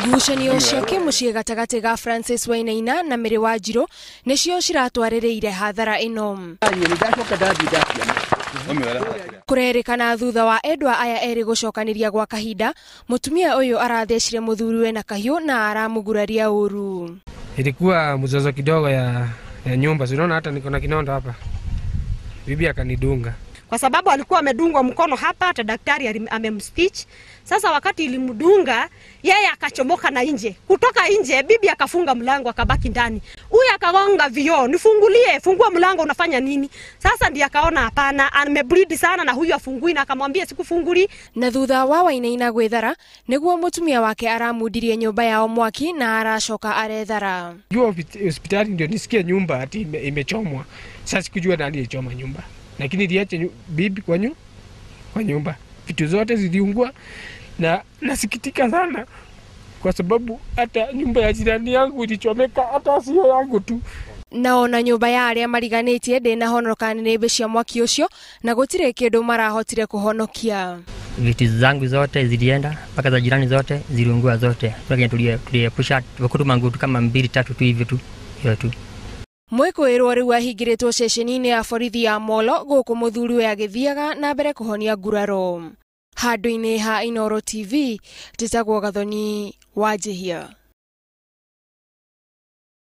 Ngucanio cia kimuciĩ gatagatĩ ga Francis Wainaina na Mary Wanjiru nĩcio ciratwarĩrĩire hathara ĩno. Kurerĩkana thutha wa endwa aya erĩ gũcokanĩria gwa kahinda, mutumia ũyũ arathecire mũthuriwe na kahiũ na aramuguraria ũru. Ilikuwa mzozo kidogo ya nyumba, unaona hata niko na kinondo hapa. Bibi akanidunga. Kwa sababu alikuwa amedungwa mkono hapa, hata daktari amemstitch. Sasa wakati ilimdunga, yeye akachomoka na nje. Kutoka nje, bibi akafunga mlango akabaki ndani. Huyu akagonga vioo, nifungulie, fungua mlango unafanya nini? Sasa ndiye akaona hapana, amebleed sana na huyu afungui na akamwambia sikufunguli. Na thutha wa Wainaina gwethara, niguo mutumia wake aramundirie nyumba yao mwaki na aracoka arethara. Jua hospitali ndio nisikia nyumba ati imechomwa. Sasa sikujua nani alichoma nyumba. Lakini niliacha bibi kwa nyumba. Vitu zote ziliungua na nasikitika sana kwa sababu hata nyumba ya jirani yangu ilichomeka, hata sio yangu tu. Naona nyumba ya aria mariganitie ndinahonoka nĩ cia mwaki ucio na gutire kindu marahotire kuhonokia. Vitu zangu zote zilienda, mpaka za jirani zote ziliungua zote. Tuliepusha wakutuma ngutu kama 2-3 tu hivyo tu. Hiyo tu. Mwĩkũĩrwo rĩu ahingĩrĩtwo ceceni-inĩ ya borithi ya Molo gũkũ mũthuriwe agĩthiaga na mbere kũhonia nguraro. Handũ-inĩ ha Inooro TV, njĩtagwo Gathoni Wanjihia.